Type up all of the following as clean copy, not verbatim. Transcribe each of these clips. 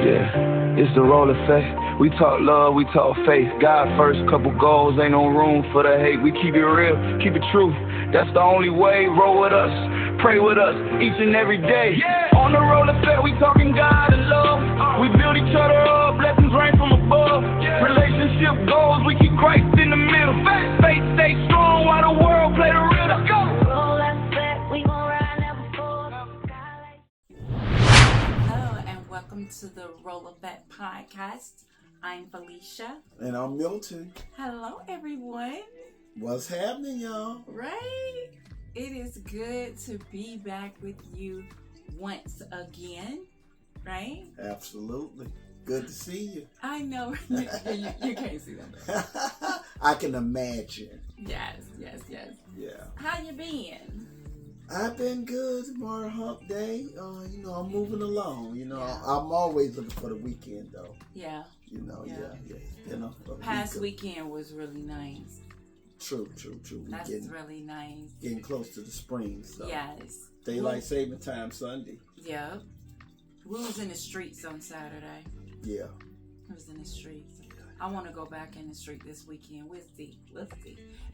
Yeah, it's the Rolle Affect. We talk love, we talk faith. God first, couple goals, ain't no room for the hate. We keep it real, keep it true. That's the only way. Roll with us, pray with us each and every day. Yeah. On the Rolle Affect, we talking God and love. We build each other up, blessings rain from above. Yeah. Relationship goals, we keep Christ in the middle. Faith stay strong while the world play the real. Let's go. Rolle Affect, we gon' ride never fall. Hello and welcome to the Rolle Affect Podcast. I'm Felicia. And I'm Milton. Hello everyone. What's happening, y'all? Right? It is good to be back with you once again, right? Absolutely. Good to see you. I know. You can't see them. I can imagine. Yes. Yeah. How you been? I've been good. Tomorrow hump day. I'm moving along. Yeah. I'm always looking for the weekend, though. Yeah. Yeah. It's been a Past weekend was really nice. True. That's really nice. Getting close to the spring. So. Yes. Daylight saving time Sunday. Yeah. We was in the streets on Saturday. Yeah. I was in the streets. I want to go back in the street this weekend. We'll see.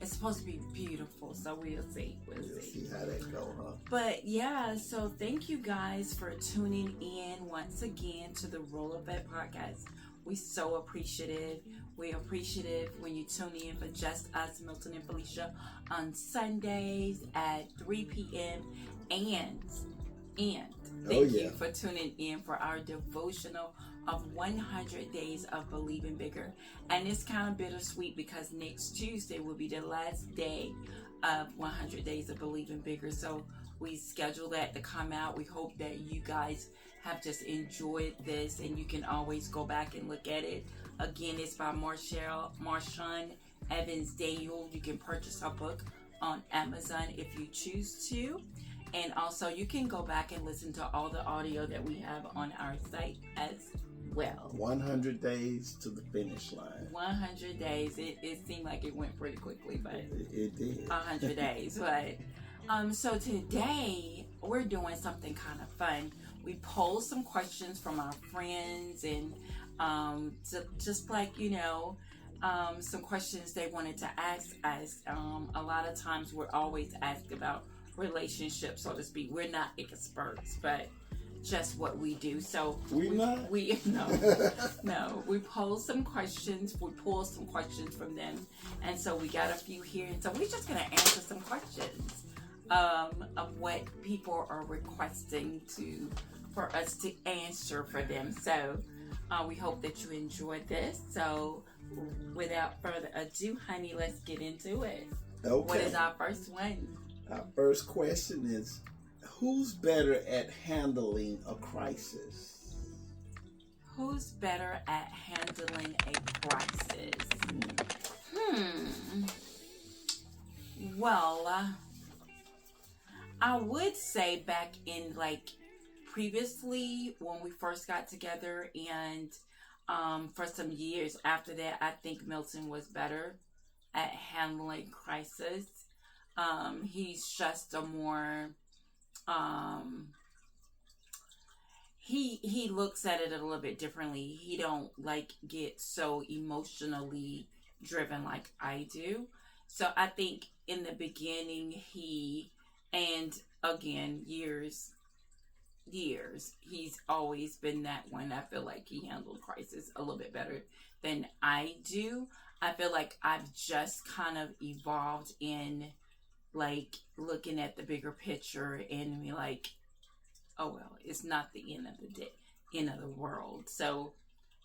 It's supposed to be beautiful, so we'll see. We'll see how that go, huh? But yeah, so thank you guys for tuning in once again to the Rolle Affect Podcast. We're so appreciative. We're appreciative when you tune in for just us, Milton and Felicia, on Sundays at 3 p.m. And thank you for tuning in for our devotional of 100 Days of Believing Bigger. And it's kind of bittersweet because next Tuesday will be the last day of 100 Days of Believing Bigger. So we schedule that to come out. We hope that you guys have just enjoyed this and you can always go back and look at it. Again, it's by Marshawn Evans Daniel. You can purchase her book on Amazon if you choose to. And also you can go back and listen to all the audio that we have on our site as well. 100 days to the finish line. 100 days. It seemed like it went pretty quickly, but it did. 100 days. But so today we're doing something kind of fun. We polled some questions from our friends and just like some questions they wanted to ask us. A lot of times we're always asked about relationships, so to speak. We're not experts, but just what we do. So we posed some questions. We pulled some questions from them, and so we got a few here. And so we're just gonna answer some questions of what people are requesting for us to answer for them. So we hope that you enjoyed this. So without further ado, honey, let's get into it. Okay. What is our first one? Our first question is, who's better at handling a crisis? Who's better at handling a crisis? Well, I would say back in previously when we first got together and for some years after that, I think Milton was better at handling crisis. He's just a more he looks at it a little bit differently. He don't get so emotionally driven like I do. So I think in the beginning years he's always been that one. I feel like he handled crisis a little bit better than I do. I feel like I've just kind of evolved in looking at the bigger picture and be like, oh well, it's not the end of the world. So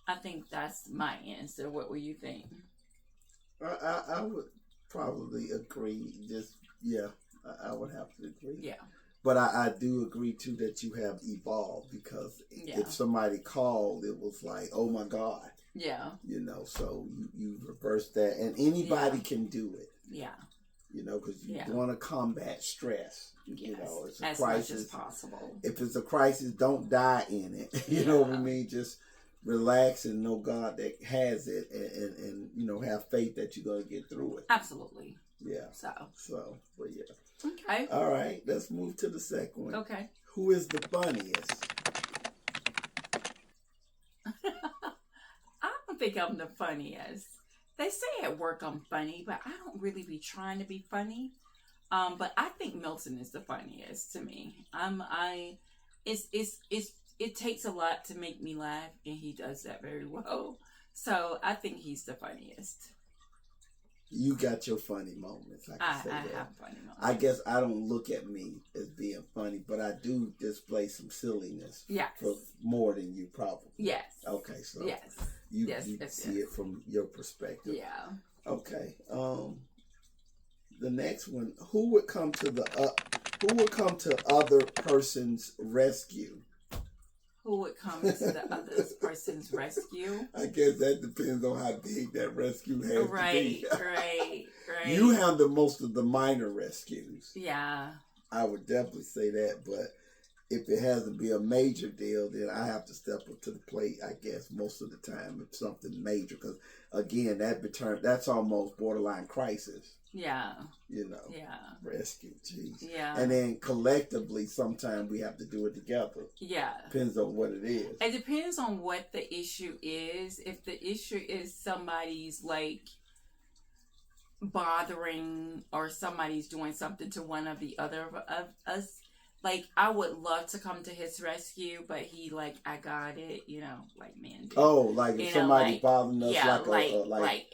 I think that's my answer. What will you think? I would probably agree. I would have to agree. Yeah. But I do agree too that you have evolved, because if somebody called, it was like, oh my God. Yeah. So you reverse that, and anybody can do it. Yeah. Because you want to combat stress. Yes. It's a as crisis. Much as possible. If it's a crisis, don't die in it. You know what I mean? Just relax and know God that has it, and have faith that you're going to get through it. Absolutely. Yeah. But yeah. Okay. All right, let's move to the second one. Okay. Who is the funniest? think I'm the funniest. They say at work I'm funny, but I don't really be trying to be funny. But I think Milton is the funniest to me. It takes a lot to make me laugh, and he does that very well. So I think he's the funniest. You got your funny moments. I have funny moments. I guess I don't look at me as being funny, but I do display some silliness. Yes. For more than you probably. Yes. Okay, so yes. You see it from your perspective. Yeah. Okay. The next one, who would come to other person's rescue? Who would come to the other person's rescue? I guess that depends on how big that rescue has to be. Right. You handle most of the minor rescues. Yeah. I would definitely say that, but if it has to be a major deal, then I have to step up to the plate, I guess, most of the time if something major. Because, again, that's almost borderline crisis. Yeah. You know. Yeah. Rescue, jeez. Yeah. And then collectively, sometimes we have to do it together. Yeah. Depends on what it is. It depends on what the issue is. If the issue is somebody's like bothering or somebody's doing something to one of the other of us, like I would love to come to his rescue, but he like, I got it, like men do. Oh, like if somebody's bothering us,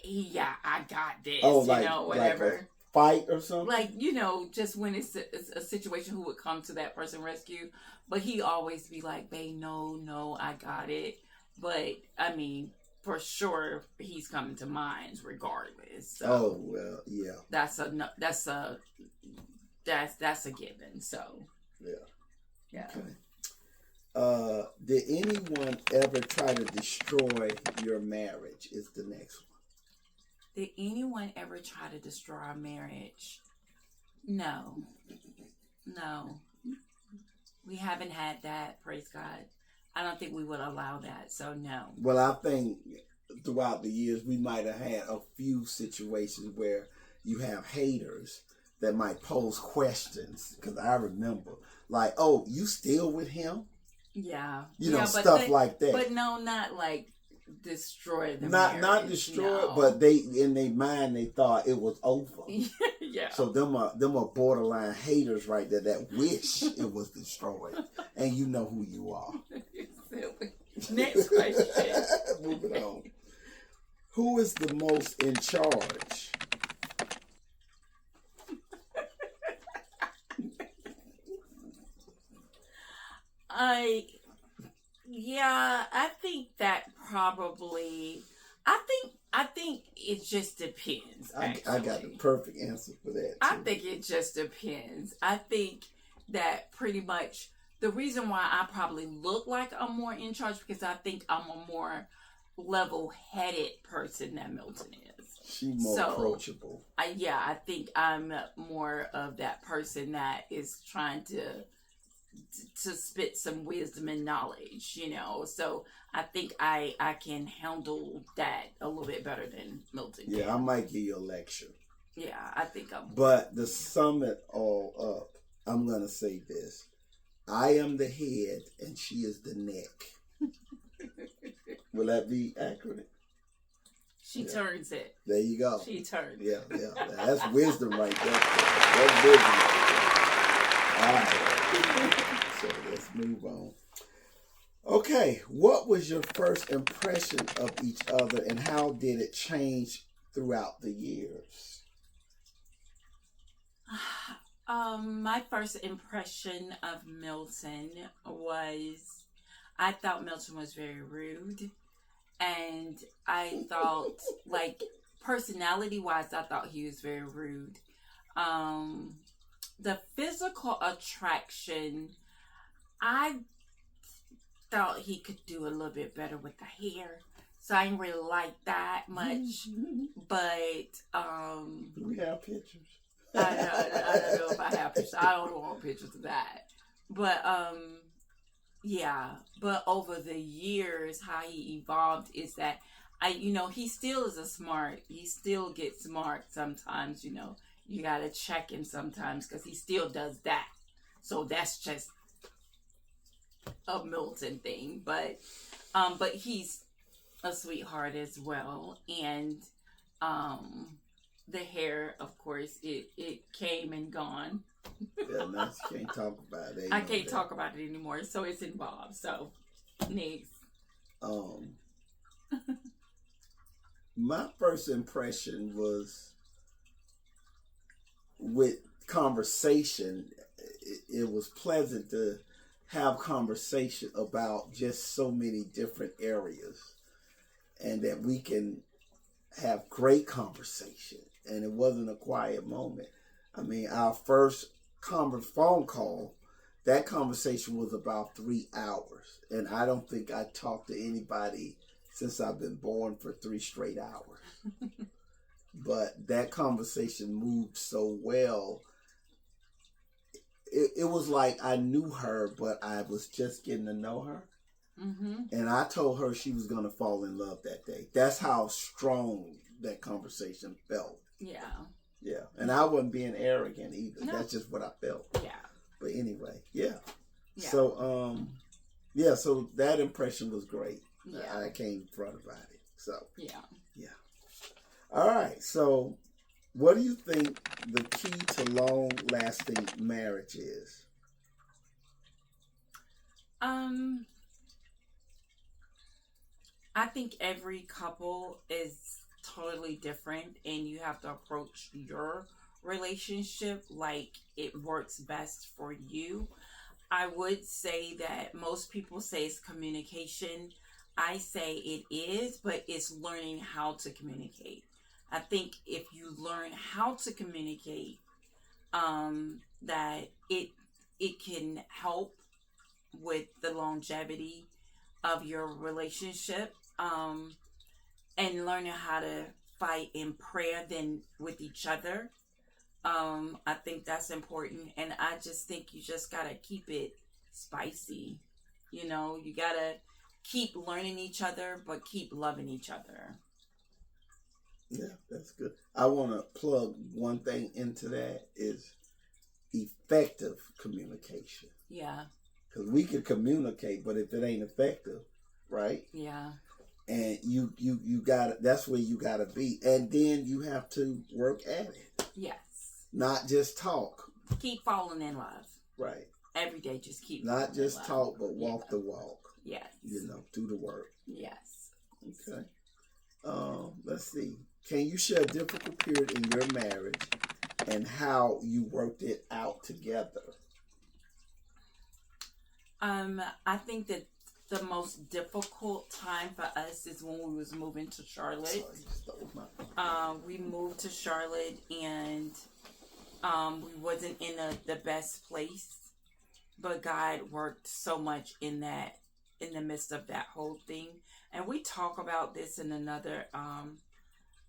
yeah, I got this, whatever. Like a fight or something? Like, just when it's a situation, who would come to that person rescue, but he always be like, babe, no, I got it. But I mean, for sure, he's coming to mine regardless. So oh well, yeah. That's a given. So yeah. Okay. Did anyone ever try to destroy your marriage? Is the next one. Did anyone ever try to destroy our marriage? No. We haven't had that, praise God. I don't think we would allow that, so no. Well, I think throughout the years, we might have had a few situations where you have haters that might pose questions. Because I remember, like, oh, you still with him? Yeah. Stuff like that. But no, not like destroy the marriage. Not destroy, but they in their mind they thought it was over. Yeah. So them are borderline haters right there that wish it was destroyed, and you know who you are. Next question. Moving on. Who is the most in charge? I think that probably. I think it just depends. I got the perfect answer for that. I think it just depends. I think that pretty much the reason why I probably look like I'm more in charge because I think I'm a more level-headed person than Milton is. She's more approachable. I think I'm more of that person that is trying to spit some wisdom and knowledge, So I think I can handle that a little bit better than Milton can. Yeah, I might give you a lecture. Yeah, I think I'm. But to sum it all up, I'm going to say this. I am the head and she is the neck. Will that be accurate? She turns it. There you go. She turns it. Yeah. That's wisdom right there. That's wisdom. All right. So let's move on. Okay. What was your first impression of each other and how did it change throughout the years? My first impression of Milton was I thought Milton was very rude. And I thought, like, personality-wise, I thought he was very rude. The physical attraction, I thought he could do a little bit better with the hair. So I didn't really like that much. But, do we have pictures? I don't know if I have pictures. I don't want pictures of that. But, yeah, but over the years, how he evolved is that he still is he still gets smart sometimes, you gotta check him sometimes because he still does that. So that's just a Milton thing, but he's a sweetheart as well. And the hair, of course, it came and gone. Yeah, now you can't talk about it. I can't talk about it anymore, so it's involved. So next. My first impression was with conversation. It was pleasant to have conversation about just so many different areas, and that we can have great conversation. And it wasn't a quiet moment. I mean, our first phone call, that conversation was about 3 hours, and I don't think I talked to anybody since I've been born for 3 straight hours. But that conversation moved so well. It was like I knew her, but I was just getting to know her. Mm-hmm. And I told her she was going to fall in love that day. That's how strong that conversation felt. Yeah. Yeah. And I wasn't being arrogant either. No. That's just what I felt. Yeah. But anyway, yeah. Yeah. So, so that impression was great. Yeah. I came front about it. So, yeah. Yeah. All right. So, what do you think the key to long-lasting marriage is? I think every couple is totally different, and you have to approach your relationship like it works best for you. I would say that most people say it's communication. I say it is, but it's learning how to communicate. I think if you learn how to communicate, that it can help with the longevity of your relationship, and learning how to fight in prayer than with each other. I think that's important, and I just think you just gotta keep it spicy. You know, you gotta keep learning each other, but keep loving each other. Yeah, that's good. I want to plug one thing into that is effective communication. Yeah. Because we can communicate, but if it ain't effective, right? Yeah. And you got that's where you got to be, and then you have to work at it. Yes. Not just talk. Keep falling in love. Right. Every day, just keep. Not just talk, but walk the walk. Yes. You know, do the work. Yes. Okay. Let's see. Can you share a difficult period in your marriage and how you worked it out together? I think that the most difficult time for us is when we was moving to Charlotte. We moved to Charlotte, and we wasn't in the best place, but God worked so much in the midst of that whole thing. And we talk about this in another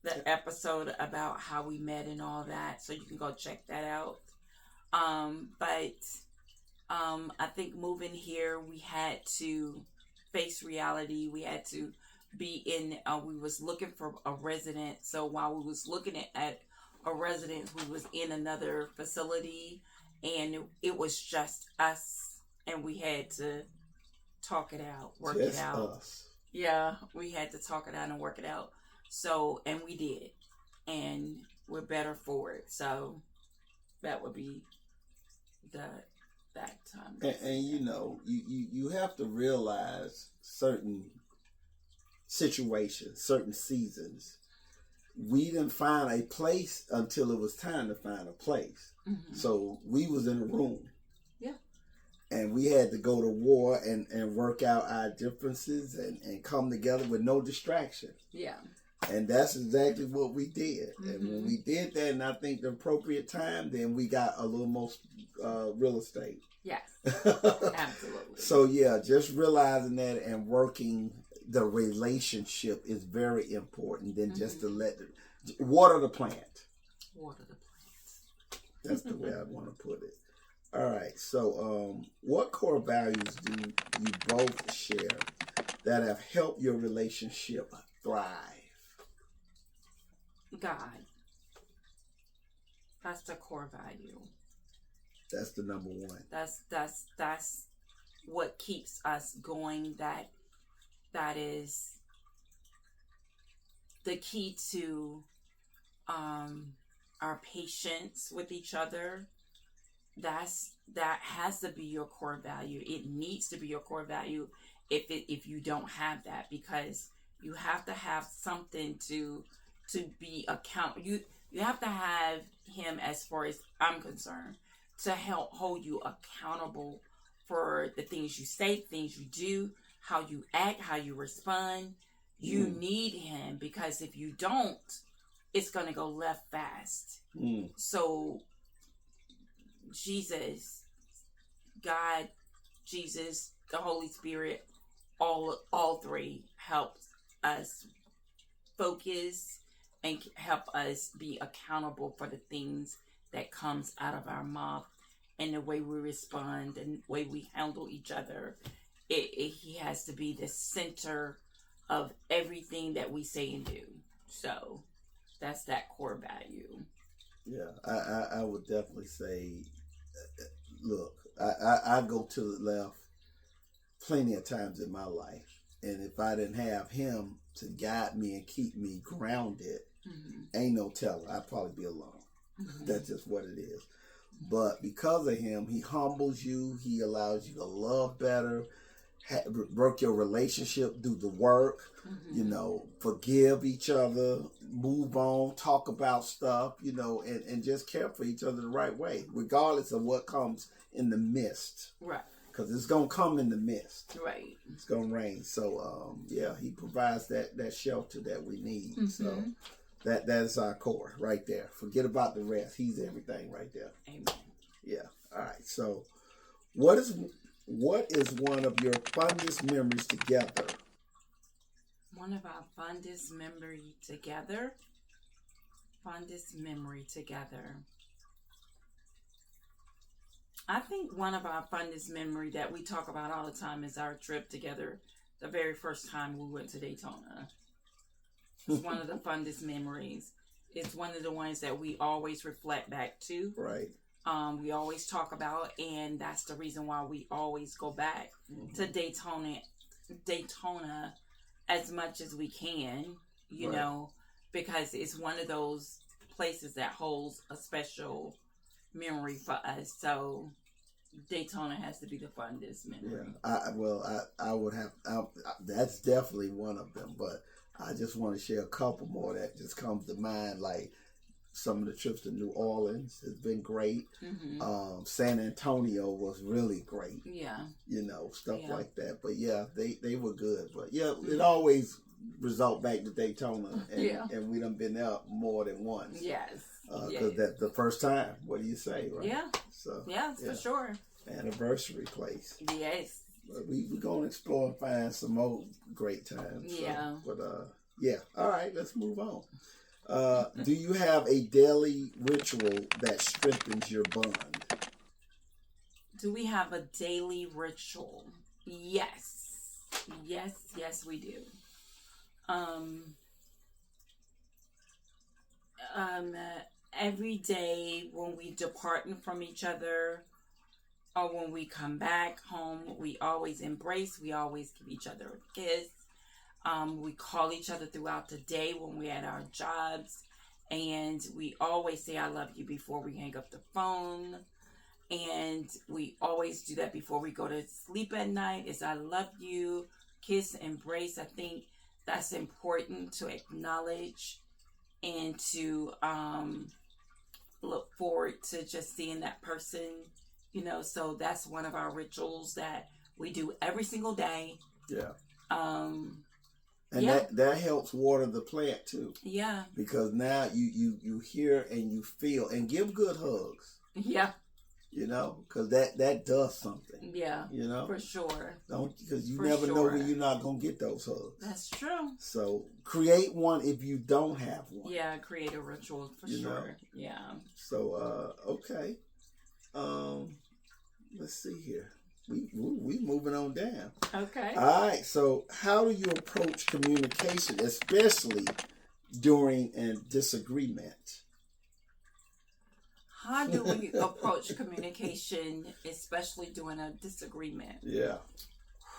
the episode about how we met and all that, so you can go check that out. But I think moving here, we had to face reality. We had to be in, we was looking for a residence. So while we was looking at a residence, we was in another facility, and it was just us, and we had to talk it out, work just it out. Us. Yeah, we had to talk it out and work it out. So, and we did, and we're better for it. So that would be that time. And you know, you have to realize certain situations, certain seasons. We didn't find a place until it was time to find a place. Mm-hmm. So we was in a room. Yeah. And we had to go to war and work out our differences and come together with no distraction. Yeah. And that's exactly what we did. Mm-hmm. And when we did that, and I think the appropriate time, then we got a little more real estate. Yes, absolutely. So yeah, just realizing that and working the relationship is very important than just to water the plant. Water the plant. That's the way I want to put it. All right. So, what core values do you both share that have helped your relationship thrive? God. That's the core value. That's the number one. That's what keeps us going. That is the key to our patience with each other. That has to be your core value. It needs to be your core value if you don't have that, because you have to have something to be you have to have him, as far as I'm concerned, to help hold you accountable for the things you say, things you do, how you act, how you respond. You need him, because if you don't, it's going to go left fast. So Jesus, God, Jesus, the Holy Spirit, all three help us focus and help us be accountable for the things that comes out of our mouth, and the way we respond and the way we handle each other. He has to be the center of everything that we say and do. So that's that core value. Yeah, I would definitely say, look, I go to the left plenty of times in my life, and if I didn't have him to guide me and keep me grounded, ain't no telling, I'd probably be alone. That's just what it is. But because of him, he humbles you. He allows you to love better, work your relationship, do the work, forgive each other, move on, talk about stuff, and just care for each other the right way, regardless of what comes in the midst. Right. Because it's going to come in the midst. Right. It's going to rain. So, he provides that shelter that we need. So that is our core right there. Forget about the rest. He's everything right there. Amen. Yeah. All right. So what is one of your fondest memories together? One of our fondest memory together? I think one of our fondest memory that we talk about all the time is our trip together, the very first time we went to Daytona. It's one of the fondest memories. It's one of the ones that we always reflect back to. Right. We always talk about, and that's the reason why we always go back to Daytona as much as we can, because it's one of those places that holds a special memory for us. So Daytona has to be the fondest memory. Yeah, I would have. That's definitely one of them. But I just want to share a couple more that just comes to mind. Like some of the trips to New Orleans has been great. San Antonio was really great. Yeah, stuff like that. But yeah, they were good. But yeah, it always result back to Daytona, and we done been there more than once. Yes. Because that's the first time. What do you say, right? Yeah. So for sure. Anniversary place. Yes. But we gonna explore and find some more great times. Yeah. So, but all right, let's move on. Do you have a daily ritual that strengthens your bond? Do we have a daily ritual? Yes, we do. Every day when we departing from each other, or when we come back home, we always embrace. We always give each other a kiss. We call each other throughout the day when we're at our jobs, and we always say "I love you" before we hang up the phone. And we always do that before we go to sleep at night. Is "I love you," kiss, embrace. I think that's important to acknowledge and to look forward to just seeing that person, so that's one of our rituals that we do every single day. Yeah. And that helps water the plant too. Yeah. Because now you hear and you feel, and give good hugs. Yeah. Because that does something. Yeah. For sure. Because you never know when you're not going to get those hugs. That's true. So create one if you don't have one. Yeah, create a ritual for sure. Yeah. So, okay. Let's see here. We moving on down. Okay. All right. So how do you approach communication, especially during a disagreement? How do we approach communication, especially during a disagreement? Yeah.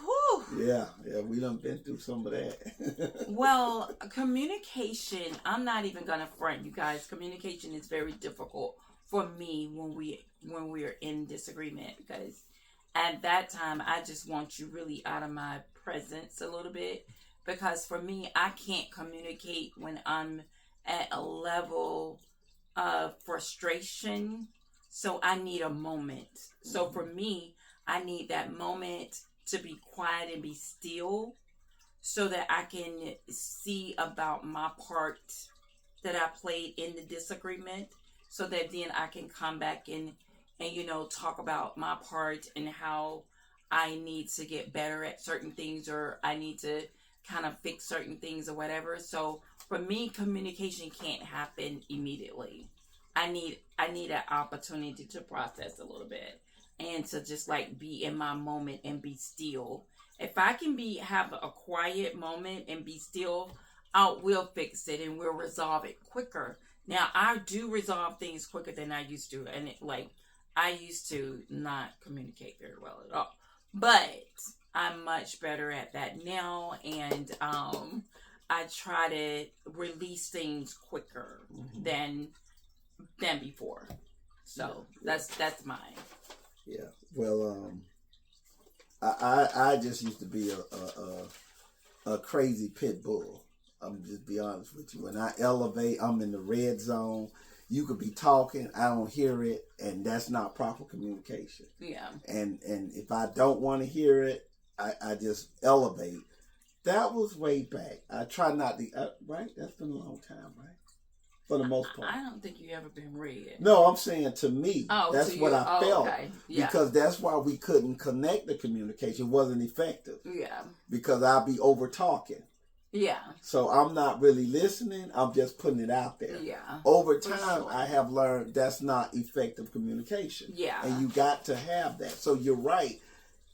Whew. Yeah, we done been through some of that. Well, communication, I'm not even gonna front you guys. Communication is very difficult for me when we're in disagreement, because at that time I just want you really out of my presence a little bit, because for me I can't communicate when I'm at a level of frustration. So I need a moment. So for me, I need that moment to be quiet and be still, so that I can see about my part that I played in the disagreement, so that then I can come back and talk about my part and how I need to get better at certain things, or I need to kind of fix certain things or whatever. So for me, communication can't happen immediately. I need an opportunity to process a little bit and to just like be in my moment and be still. If I can have a quiet moment and be still, we'll fix it and we'll resolve it quicker. Now I do resolve things quicker than I used to, and I used to not communicate very well at all, but I'm much better at that now, and I try to release things quicker than before. So that's mine. Yeah. Well, I just used to be a crazy pit bull. I'm just be honest with you. When I elevate, I'm in the red zone. You could be talking, I don't hear it, and that's not proper communication. Yeah. And if I don't want to hear it, I just elevate. That was way back. I try not to. Right? That's been a long time, right? For the most part. I don't think you ever been red. No, I'm saying to me. That's what I felt. Okay. Yeah. Because that's why we couldn't connect the communication. It wasn't effective. Yeah. Because I'll be over talking. Yeah. So I'm not really listening. I'm just putting it out there. Yeah. Over time, I have learned that's not effective communication. Yeah. And you got to have that. So you're right.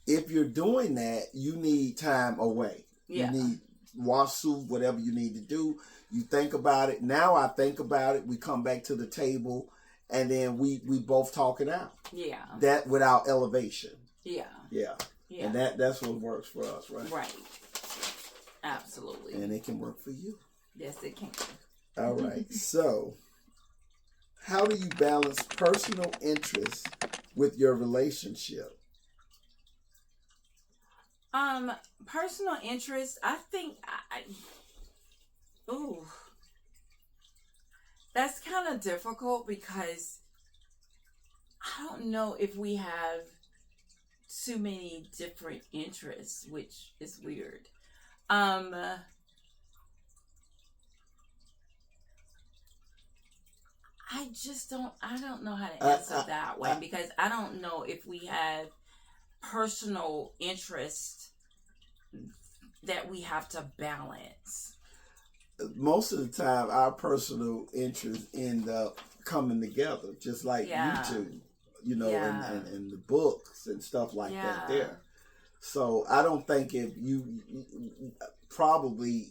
If you're doing that, you need time away. Yeah. You need wasu, whatever you need to do. You think about it. Now I think about it. We come back to the table, and then we both talk it out. Yeah. That without elevation. Yeah. Yeah. Yeah. And that's what works for us, right? Right. Absolutely. And it can work for you. Yes, it can. All right. So, how do you balance personal interest with your relationship? Personal interest, I think that's kind of difficult, because I don't know if we have too many different interests, which is weird. I don't know how to answer that one, because I don't know if we have personal interest that we have to balance. Most of the time, our personal interests end up coming together, just like YouTube, and the books and stuff like that there. So I don't think if you probably,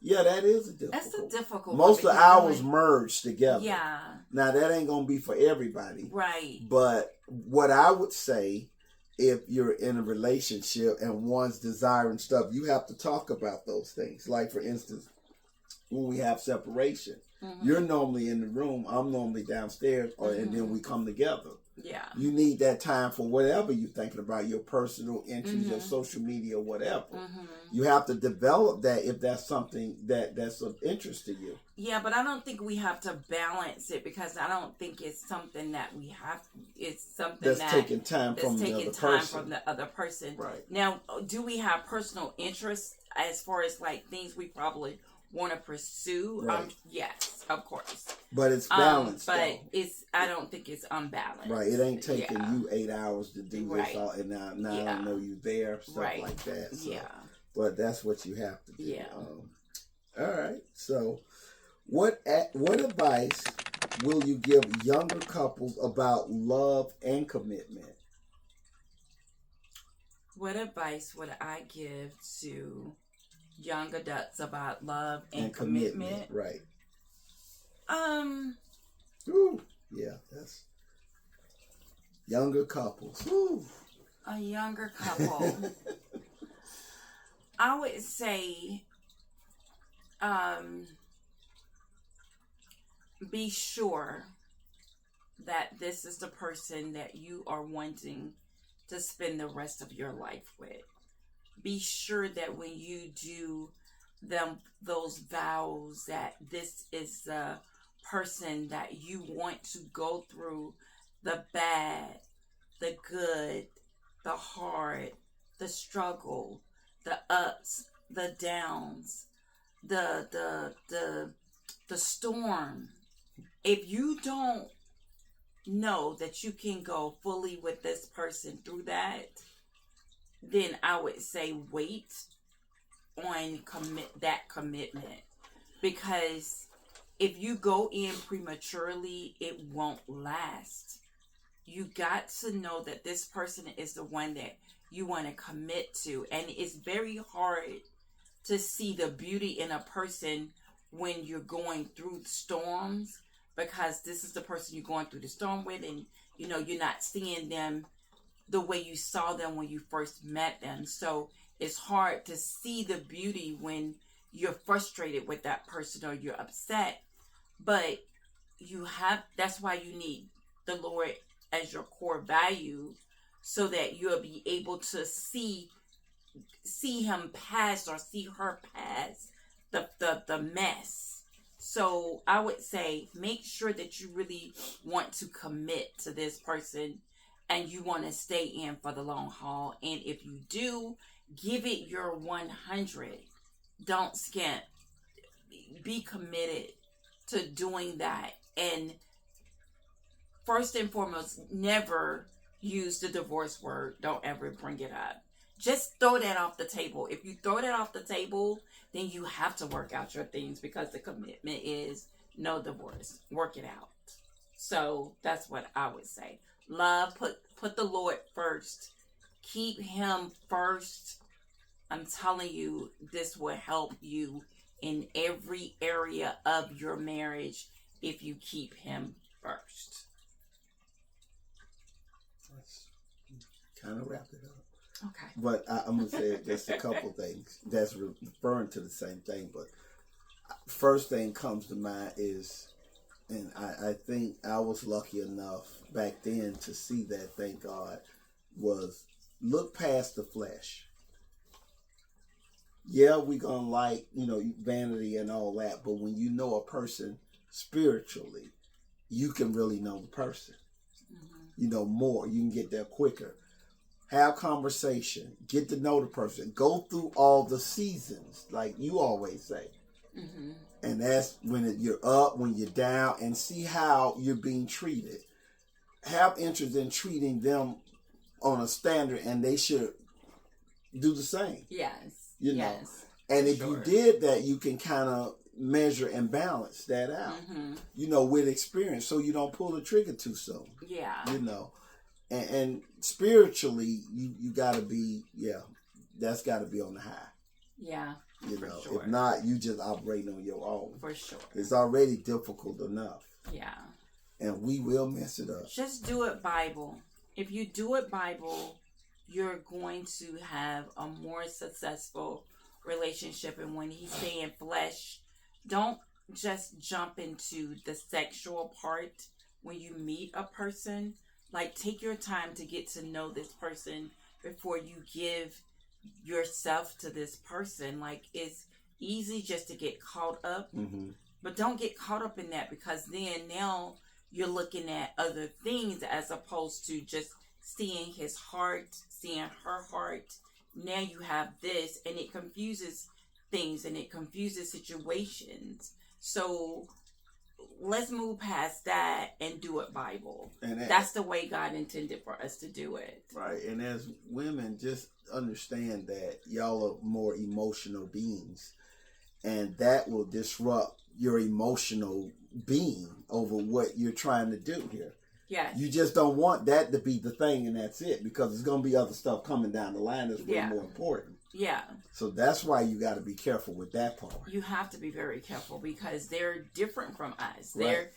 that is a difficult. That's a difficult. Most of ours merge together. Yeah. Now that ain't gonna be for everybody. Right. But what I would say, if you're in a relationship and one's desiring stuff, you have to talk about those things. Like, for instance, when we have separation, you're normally in the room, I'm normally downstairs, and then we come together. Yeah. You need that time for whatever you're thinking about, your personal interests, your social media, whatever. You have to develop that if that's something that's of interest to you. Yeah, but I don't think we have to balance it, because I don't think it's something that we have. It's something that's taking time from the other person. Right. Now, do we have personal interests as far as like things we probably want to pursue? Right. Yes, of course. But it's balanced. But I don't think it's unbalanced. Right. It ain't taking you 8 hours to do this all, and now I know you there, stuff like that. So. But that's what you have to do. Yeah. All right. So, what advice will you give younger couples about love and commitment? What advice would I give to young adults about love and commitment? Right. That's younger couples. Ooh. a younger couple, I would say, be sure that this is the person that you are wanting to spend the rest of your life with. Be sure that when you do those vows, that this is the person that you want to go through the bad, the good, the hard, the struggle, the ups, the downs, the storm. If you don't know that you can go fully with this person through that, then I would say wait on that commitment, because if you go in prematurely, it won't last. You got to know that this person is the one that you want to commit to, and it's very hard to see the beauty in a person when you're going through storms, because this is the person you're going through the storm with, and you're not seeing them the way you saw them when you first met them. So it's hard to see the beauty when you're frustrated with that person or you're upset. But that's why you need the Lord as your core value, so that you'll be able to see him past, or see her past the mess. So I would say make sure that you really want to commit to this person and you want to stay in for the long haul. And if you do, give it your 100. Don't skimp. Be committed to doing that. And first and foremost, never use the divorce word. Don't ever bring it up. Just throw that off the table. If you throw that off the table, then you have to work out your things, because the commitment is no divorce. Work it out. So that's what I would say. Love, put the Lord first. Keep him first. I'm telling you, this will help you in every area of your marriage if you keep him first. Let's kind of wrap it up. Okay. But I'm going to say just a couple things that's referring to the same thing. But first thing comes to mind is, and I think I was lucky enough back then to see that, thank God, was look past the flesh. Yeah, we're going to like, vanity and all that. But when you know a person spiritually, you can really know the person. Mm-hmm. More. You can get there quicker. Have conversation. Get to know the person. Go through all the seasons, like you always say. Mm-hmm. And that's when you're up, when you're down, and see how you're being treated. Have interest in treating them on a standard, and they should do the same. Yes. Yes. And if you did that, you can kind of measure and balance that out, mm-hmm. With experience, so you don't pull the trigger too soon. Yeah. And spiritually, you got to be, that's got to be on the high. Yeah. Sure. If not, you just operating on your own. For sure. It's already difficult enough. Yeah. And we will mess it up. Just do it Bible. If you do it Bible, you're going to have a more successful relationship. And when he's saying flesh, don't just jump into the sexual part when you meet a person. Like, take your time to get to know this person before you give yourself to this person. Like, it's easy just to get caught up, mm-hmm. but don't get caught up in that, because then now you're looking at other things as opposed to just seeing his heart, seeing her heart. Now you have this, and it confuses things and it confuses situations. So let's move past that and do it Bible. And that's the way God intended for us to do it. Right. And as women, just understand that y'all are more emotional beings, and that will disrupt your emotional being over what you're trying to do here. Yes. You just don't want that to be the thing and that's it, because there's going to be other stuff coming down the line that's way more important. Yeah. So that's why you got to be careful with that part. You have to be very careful, because they're different from us. Right.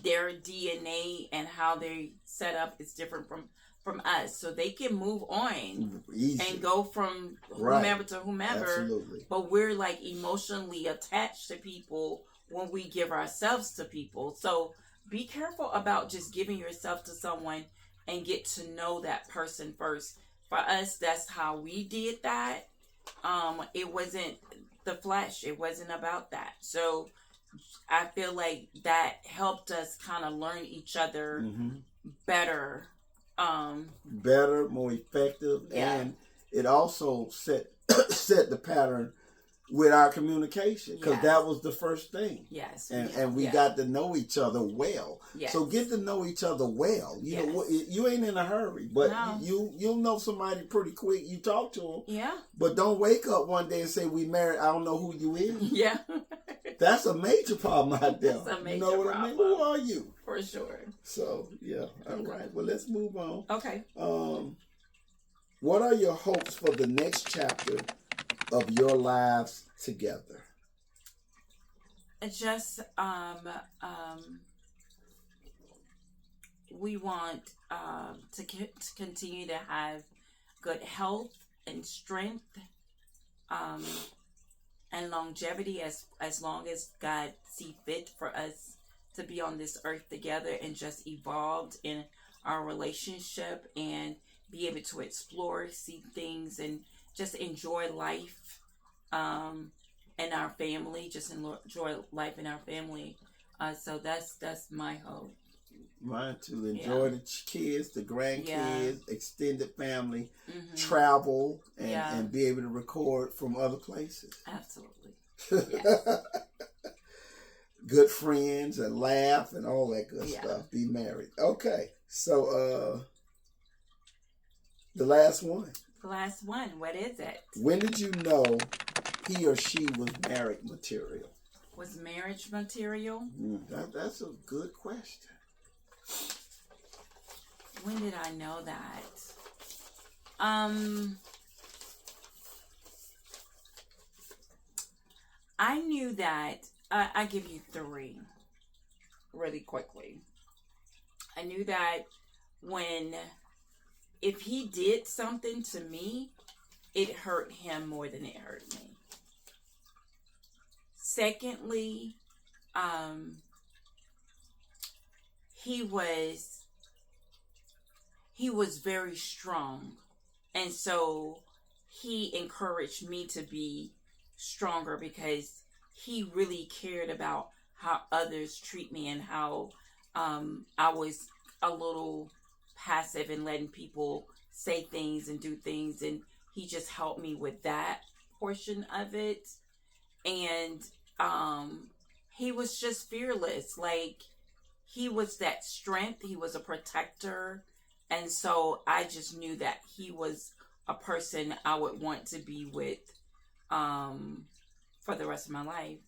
Their DNA and how they set up is different from from us, so they can move on Easy. and go from Right. whomever to whomever. Absolutely. But we're like emotionally attached to people when we give ourselves to people. So be careful about just giving yourself to someone and get to know that person first. For us, that's how we did that. It wasn't the flesh. It wasn't about that. So I feel like that helped us kind of learn each other better. Better, more effective, Yeah. and it also set the pattern with our communication, because Yes. that was the first thing. Yes. And we yes. got to know each other well. Yes. So get to know each other well. You know, Yes. you ain't in a hurry, but No. you'll know somebody pretty quick. You talk to them, Yeah. but don't wake up one day and say we married. I don't know who you is. Yeah. That's a major problem out there. That's a major you know what I mean? problem. Who are you? For sure. So yeah. All right. Well, let's move on. Okay. What are your hopes for the next chapter of your lives together? Just we want to continue to have good health and strength, and longevity as long as God see fit for us to be on this earth together, and just evolved in our relationship and be able to explore, see things, and just enjoy life in our family. Just enjoy life in our family. So that's my hope. Mine too. Enjoy the kids, the grandkids, Yeah. extended family, Mm-hmm. travel, and, Yeah. and be able to record from other places. Absolutely. Yes. Good friends and laugh and all that good Yeah. stuff. Be married. Okay. So the last one. The last one. What is it? When did you know he or she was married material? Was marriage material? That's a good question. When did I know that? I knew that. I give you three really quickly. I knew that if he did something to me, it hurt him more than it hurt me. Secondly, he was very strong, and so he encouraged me to be stronger, because he really cared about how others treat me, and how I was a little passive and letting people say things and do things, and he just helped me with that portion of it. And he was just fearless. Like, he was that strength. He was a protector. And so I just knew that he was a person I would want to be with for the rest of my life.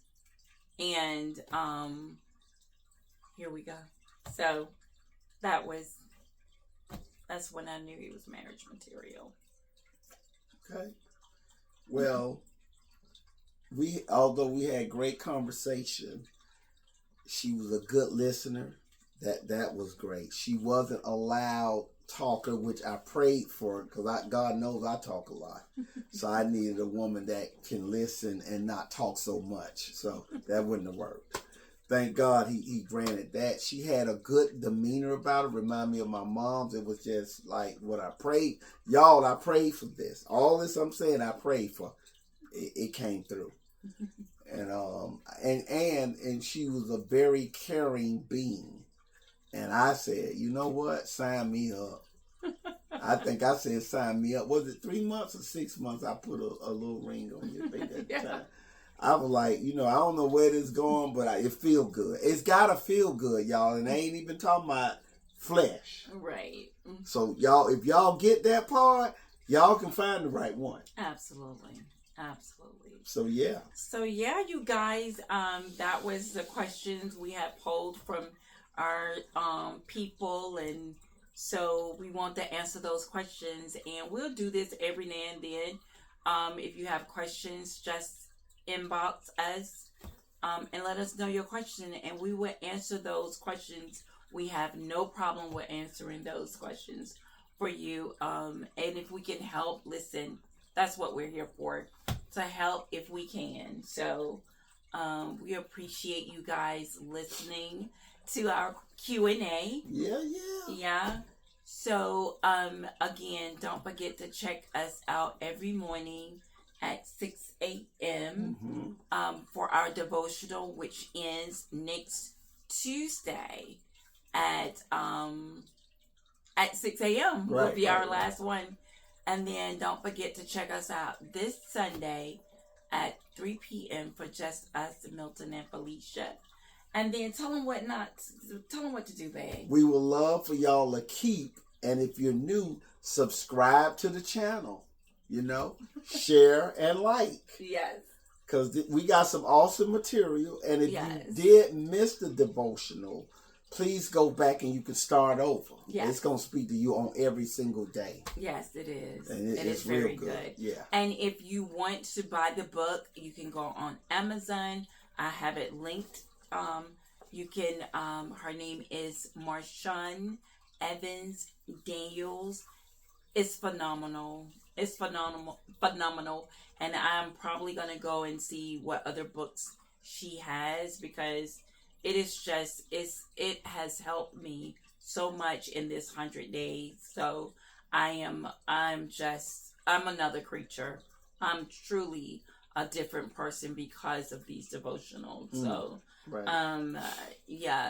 And here we go. So that's when I knew he was marriage material. Okay. Well, although we had great conversation, she was a good listener. That was great. She wasn't a loud talker, which I prayed for, because God knows I talk a lot. So I needed a woman that can listen and not talk so much. So that wouldn't have worked. Thank God he granted that. She had a good demeanor about it. Remind me of my mom's. It was just like what I prayed. Y'all, I prayed for this. All this I'm saying I prayed for. It came through. And she was a very caring being. And I said, you know what? Sign me up. I think I said sign me up. Was it 3 months or 6 months? I put a little ring on your finger at the time. I was like, I don't know where this is going, but it feel good. It's got to feel good, y'all. And I ain't even talking about flesh. Right. So, y'all, if y'all get that part, y'all can find the right one. Absolutely. So, yeah. So, yeah, you guys, that was the questions we had pulled from our people. And so we want to answer those questions. And we'll do this every now and then. If you have questions, just inbox us and let us know your question, and we will answer those questions. We have no problem with answering those questions for you. And if we can help, listen, that's what we're here for, to help if we can. So we appreciate you guys listening to our Q&A. Yeah. So again, don't forget to check us out every morning at 6 a.m. For our devotional, which ends next Tuesday at 6 a.m. will be our last one. And then don't forget to check us out this Sunday at 3 p.m. for Just Us, Milton and Felicia. And then tell them what to do, babe. We would love for y'all to keep, and if you're new, subscribe to the channel. Share and like. Yes. Because we got some awesome material. And if you did miss the devotional, please go back and you can start over. Yes. It's going to speak to you on every single day. Yes, it is. And it is very good. Yeah. And if you want to buy the book, you can go on Amazon. I have it linked. You can, her name is Marshawn Evans Daniels. It's phenomenal. It's phenomenal. And I'm probably going to go and see what other books she has, because it is just, it has helped me so much in this 100 days. So I'm another creature. I'm truly a different person because of these devotionals. So,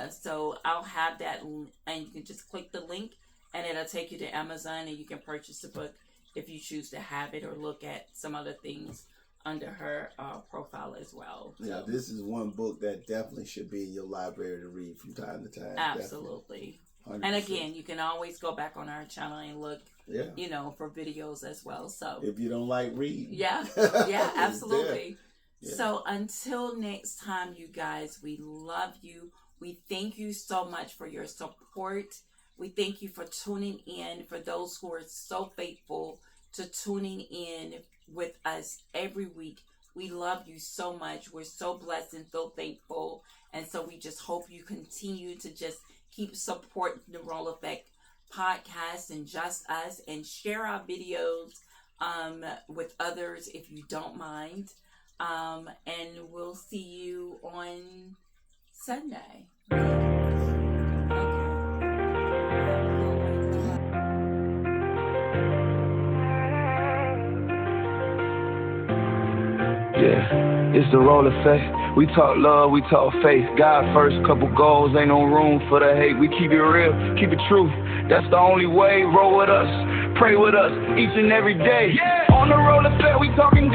so I'll have that, and you can just click the link and it'll take you to Amazon, and you can purchase the book if you choose to have it, or look at some other things under her profile as well. So. Yeah, this is one book that definitely should be in your library to read from time to time. Absolutely. And again, you can always go back on our channel and look, for videos as well. So if you don't like reading. Yeah, absolutely. Yeah. So until next time, you guys, we love you. We thank you so much for your support. We thank you for tuning in, for those who are so faithful to tuning in with us every week. We love you so much. We're so blessed and so thankful. And so we just hope you continue to just keep supporting the Rolle Affect Podcast and Just Us, and share our videos with others if you don't mind. And we'll see you on Sunday. Yeah, it's the Rolle Affect. We talk love, we talk faith. God first, couple goals, ain't no room for the hate. We keep it real, keep it true. That's the only way. Roll with us, pray with us each and every day. Yeah, on the Rolle Affect, we talking.